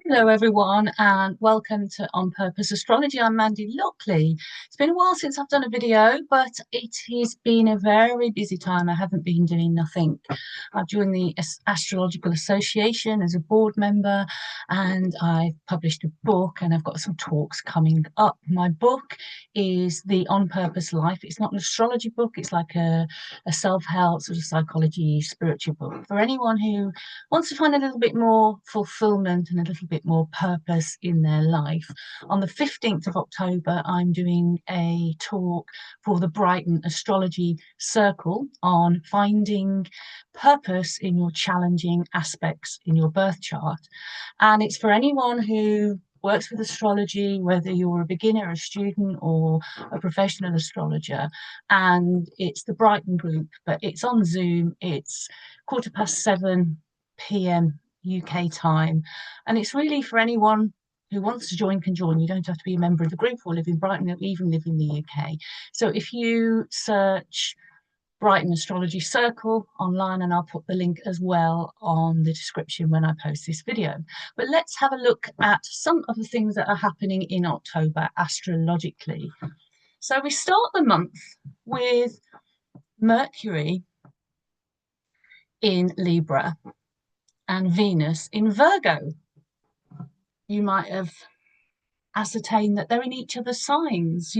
Hello, everyone, and welcome to On Purpose Astrology. I'm Mandy Lockley. It's been a while since I've done a video, but it has been a very busy time. I haven't been doing nothing. I've joined the Astrological Association as a board member, and I've published a book, and I've got some talks coming up. My book is The On Purpose Life. It's not an astrology book, it's like a self-help sort of psychology, spiritual book for anyone who wants to find a little bit more fulfillment and a little bit more purpose in their life. On the 15th of October, I'm doing a talk for the Brighton Astrology Circle on finding purpose in your challenging aspects in your birth chart. And it's for anyone who works with astrology, whether you're a beginner, a student, or a professional astrologer. And it's the Brighton group, but it's on Zoom. It's 7:15 p.m. UK time, and it's really for anyone who wants to join can join. You don't have to be a member of the group or live in Brighton or even live in the UK. So if you search Brighton Astrology Circle online, and I'll put the link as well on the description when I post this video. But let's have a look at some of the things that are happening in October astrologically. So we start the month with Mercury in Libra and Venus in Virgo. You might have ascertained that they're in each other's signs.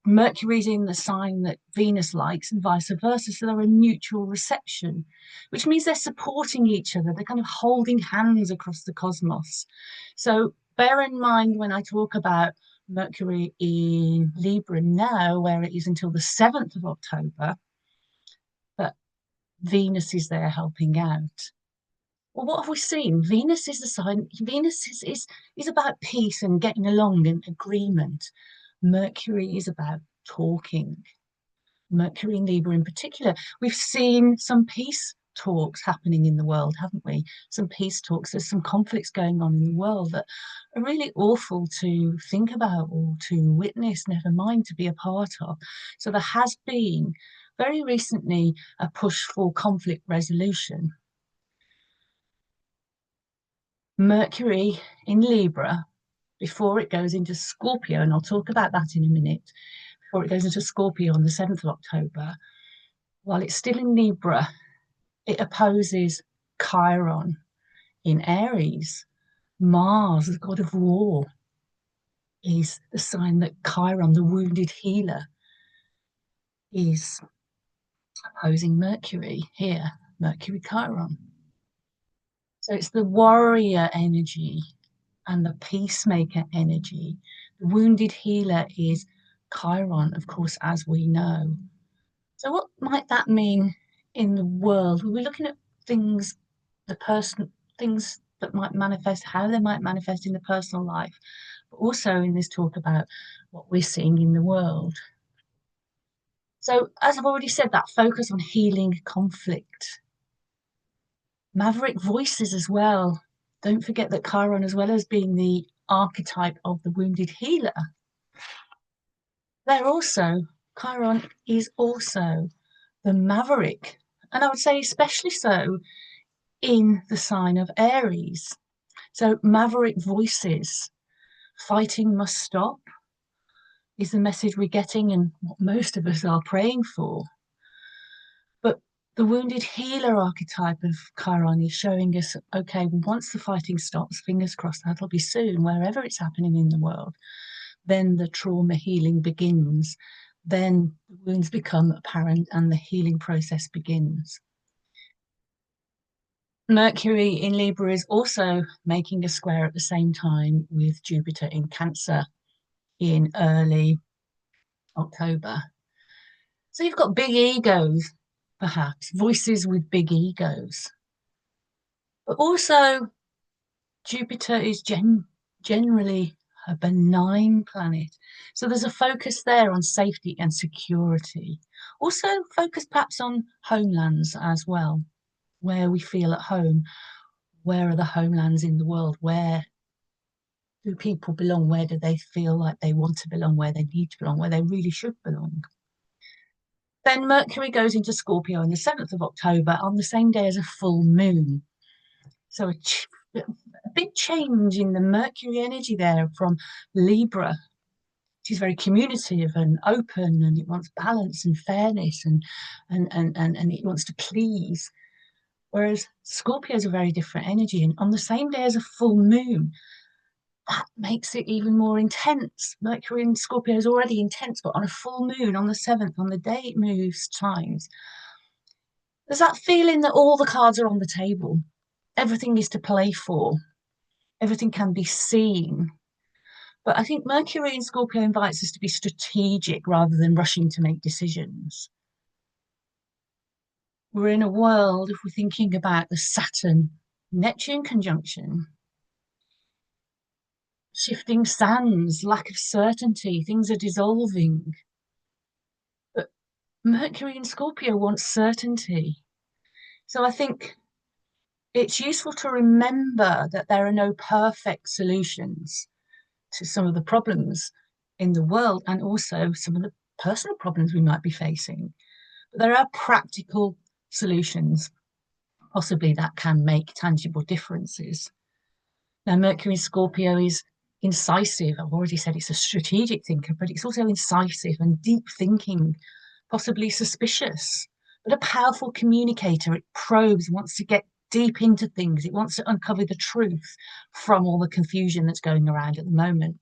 Mercury's in the sign that Venus likes and vice versa. So they're a mutual reception, which means they're supporting each other. They're kind of holding hands across the cosmos. So bear in mind when I talk about Mercury in Libra now, where it is until the 7th of October, that Venus is there helping out. Well, what have we seen? Venus is the sign. Venus is about peace and getting along and agreement. Mercury is about talking. Mercury in Libra in particular. We've seen some peace talks happening in the world, haven't we? Some peace talks. There's some conflicts going on in the world that are really awful to think about or to witness, never mind to be a part of. So there has been very recently a push for conflict resolution. Mercury in Libra, before it goes into Scorpio, and I'll talk about that in a minute, before it goes into Scorpio on the 7th of October, while it's still in Libra, it opposes Chiron in Aries. Mars, the god of war, is the sign that Chiron, the wounded healer, is opposing Mercury here, Mercury Chiron. So it's the warrior energy and the peacemaker energy. The wounded healer is Chiron, of course, as we know. So what might that mean in the world? We're looking at things, things that might manifest, how they might manifest in the personal life, but also in this talk about what we're seeing in the world. So as I've already said, that focus on healing conflict. Maverick voices as well. Don't forget that Chiron, as well as being the archetype of the wounded healer, Chiron is also the maverick, and I would say especially so in the sign of Aries. So maverick voices, fighting must stop, is the message we're getting and what most of us are praying for. But the wounded healer archetype of Chiron is showing us, okay, once the fighting stops, fingers crossed that'll be soon, wherever it's happening in the world, then the trauma healing begins. Then the wounds become apparent and the healing process begins. Mercury in Libra is also making a square at the same time with Jupiter in Cancer in early October. So you've got big egos, perhaps, voices with big egos. But also, Jupiter is generally a benign planet. So there's a focus there on safety and security. Also focus perhaps on homelands as well, where we feel at home. Where are the homelands in the world? Where do people belong? Where do they feel like they want to belong? Where they need to belong? Where they really should belong? Then Mercury goes into Scorpio on the 7th of October on the same day as a full moon. So a big change in the Mercury energy there from Libra. It is very communicative and open, and it wants balance and fairness, and it wants to please. Whereas Scorpio is a very different energy, and on the same day as a full moon, that makes it even more intense. Mercury in Scorpio is already intense, but on a full moon, on the 7th, on the day it moves times, there's that feeling that all the cards are on the table. Everything is to play for. Everything can be seen. But I think Mercury in Scorpio invites us to be strategic rather than rushing to make decisions. We're in a world, if we're thinking about the Saturn-Neptune conjunction, shifting sands, lack of certainty, things are dissolving. But Mercury in Scorpio wants certainty. So I think it's useful to remember that there are no perfect solutions to some of the problems in the world, and also some of the personal problems we might be facing. But there are practical solutions, possibly, that can make tangible differences. Now, Mercury in Scorpio is incisive. I've already said it's a strategic thinker, but it's also incisive and deep thinking, possibly suspicious, but a powerful communicator. It probes, wants to get deep into things. It wants to uncover the truth from all the confusion that's going around at the moment.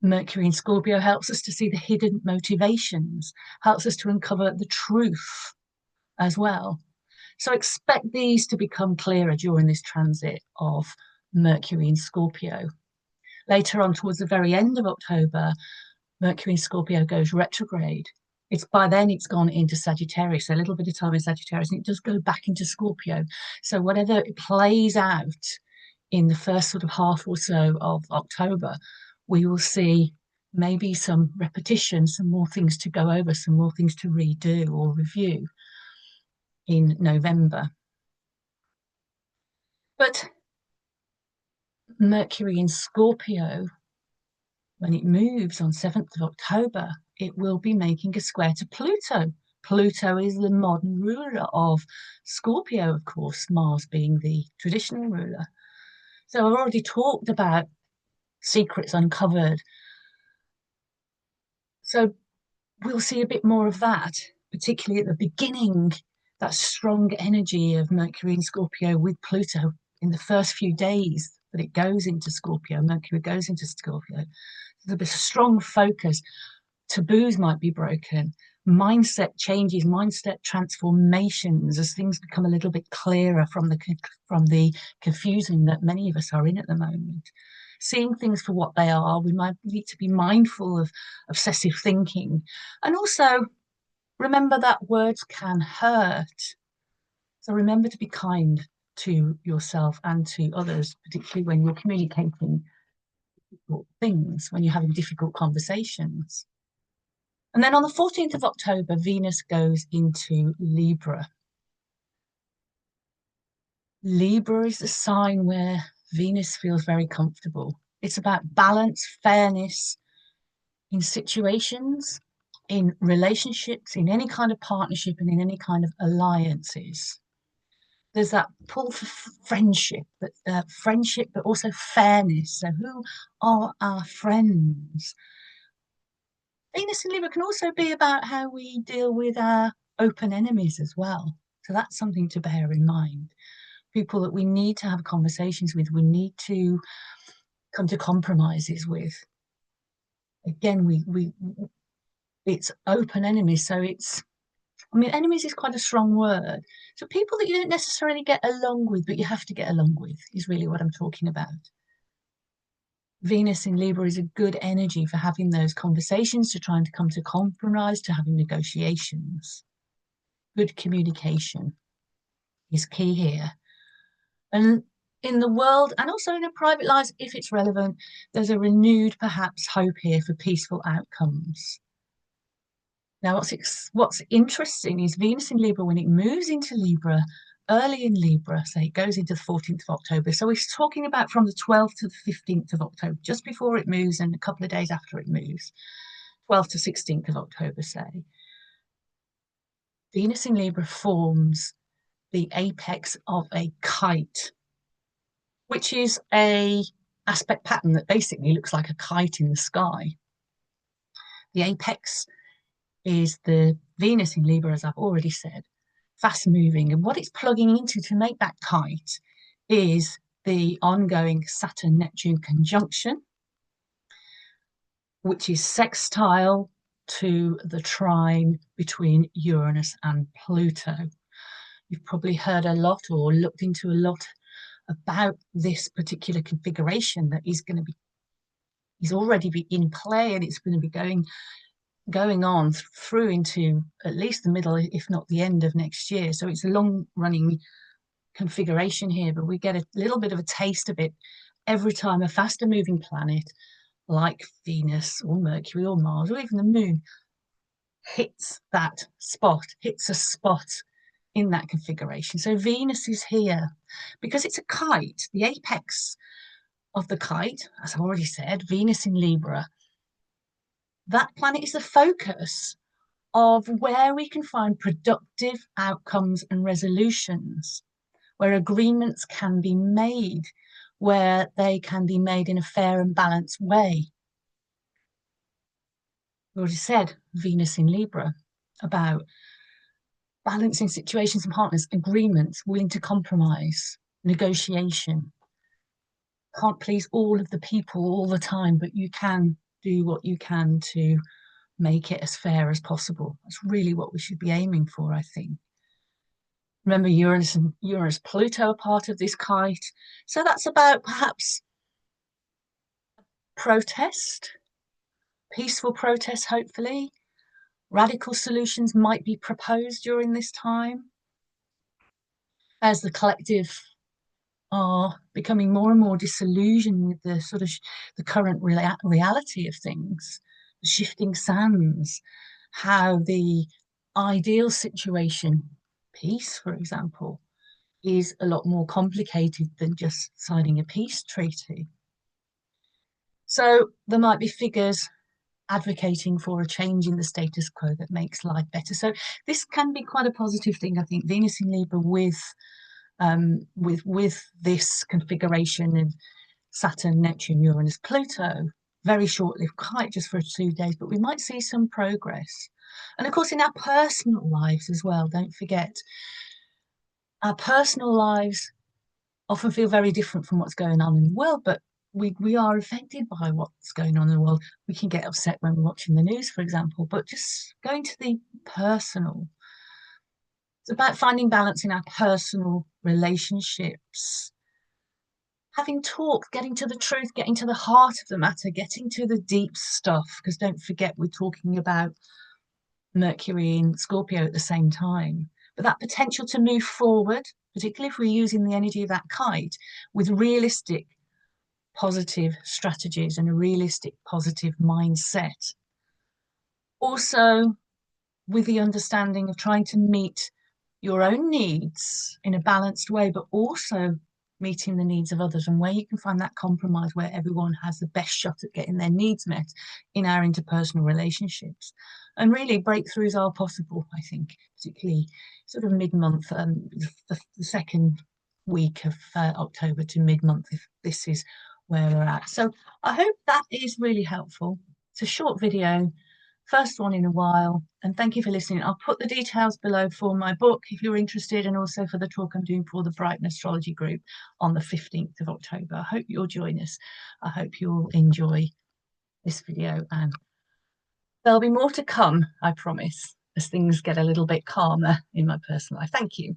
Mercury in Scorpio helps us to see the hidden motivations, helps us to uncover the truth as well. So expect these to become clearer during this transit of Mercury in Scorpio. Later on, towards the very end of October, Mercury in Scorpio goes retrograde. By then it's gone into Sagittarius, so a little bit of time in Sagittarius, and it does go back into Scorpio. So whatever it plays out in the first sort of half or so of October, we will see maybe some repetition, some more things to go over, some more things to redo or review in November. But Mercury in Scorpio, when it moves on 7th of October, it will be making a square to Pluto. Pluto is the modern ruler of Scorpio, of course, Mars being the traditional ruler. So I've already talked about secrets uncovered. So we'll see a bit more of that, particularly at the beginning, that strong energy of Mercury in Scorpio with Pluto in the first few days that it goes into Scorpio. Mercury goes into Scorpio. There'll be a strong focus. Taboos might be broken, mindset changes, mindset transformations as things become a little bit clearer from the confusion that many of us are in at the moment. Seeing things for what they are, we might need to be mindful of obsessive thinking, and also remember that words can hurt. So remember to be kind to yourself and to others, particularly when you're communicating difficult things, when you're having difficult conversations. And then on the 14th of October, Venus goes into Libra. Libra is the sign where Venus feels very comfortable. It's about balance, fairness in situations, in relationships, in any kind of partnership, and in any kind of alliances. There's that pull for friendship, but also fairness. So who are our friends? Venus in Libra can also be about how we deal with our open enemies as well. So that's something to bear in mind. People that we need to have conversations with, we need to come to compromises with. Again, it's open enemies, so enemies is quite a strong word. So people that you don't necessarily get along with, but you have to get along with, is really what I'm talking about. Venus in Libra is a good energy for having those conversations, to trying to come to compromise, to having negotiations. Good communication is key here. And in the world, and also in our private lives, if it's relevant, there's a renewed, perhaps, hope here for peaceful outcomes. Now, what's interesting is Venus in Libra, when it moves into Libra, early in Libra, so it goes into the 14th of October. So we're talking about from the 12th to the 15th of October, just before it moves and a couple of days after it moves, 12th to 16th of October, say. Venus in Libra forms the apex of a kite. which is a aspect pattern that basically looks like a kite in the sky. The apex is the Venus in Libra, as I've already said, fast moving. And what it's plugging into to make that kite is the ongoing Saturn-Neptune conjunction, which is sextile to the trine between Uranus and Pluto. You've probably heard a lot or looked into a lot about this particular configuration that is already be in play, and it's going to be going on through into at least the middle, if not the end of next year. So it's a long running configuration here, but we get a little bit of a taste of it every time a faster moving planet like Venus or Mercury or Mars or even the moon hits a spot in that configuration. So Venus is here because it's a kite, the apex of the kite, as I already said, Venus in Libra. That planet is the focus of where we can find productive outcomes and resolutions, where agreements can be made, where they can be made in a fair and balanced way. We already said Venus in Libra, about balancing situations and partners, agreements, willing to compromise, negotiation. Can't please all of the people all the time, but you can do what you can to make it as fair as possible. That's really what we should be aiming for, I think. Remember, Uranus Pluto are part of this kite. So that's about perhaps protest, peaceful protest, hopefully. Radical solutions might be proposed during this time as the collective are becoming more and more disillusioned with the sort of the current reality of things, the shifting sands, how the ideal situation, peace, for example, is a lot more complicated than just signing a peace treaty. So there might be figures advocating for a change in the status quo that makes life better. So this can be quite a positive thing, I think. Venus in Libra with this configuration of Saturn, Neptune, Uranus, Pluto, very short-lived, quite just for 2 days, but we might see some progress. And of course, in our personal lives as well, don't forget, our personal lives often feel very different from what's going on in the world, but we are affected by what's going on in the world. We can get upset when we're watching the news, for example, but just going to the personal. It's about finding balance in our personal relationships. Having talk, getting to the truth, getting to the heart of the matter, getting to the deep stuff, because don't forget we're talking about Mercury in Scorpio at the same time. But that potential to move forward, particularly if we're using the energy of that kite, with realistic, positive strategies and a realistic, positive mindset. Also, with the understanding of trying to meet your own needs in a balanced way, but also meeting the needs of others, and where you can find that compromise where everyone has the best shot at getting their needs met in our interpersonal relationships. And really breakthroughs are possible, I think, particularly sort of mid-month, the second week of October to mid-month, if this is where we're at. So I hope that is really helpful. It's a short video, first one in a while, and thank you for listening. I'll put the details below for my book if you're interested, and also for the talk I'm doing for the Brighton Astrology group on the 15th of October. I hope you'll join us. I hope you'll enjoy this video, and there'll be more to come, I promise, as things get a little bit calmer in my personal life. Thank you.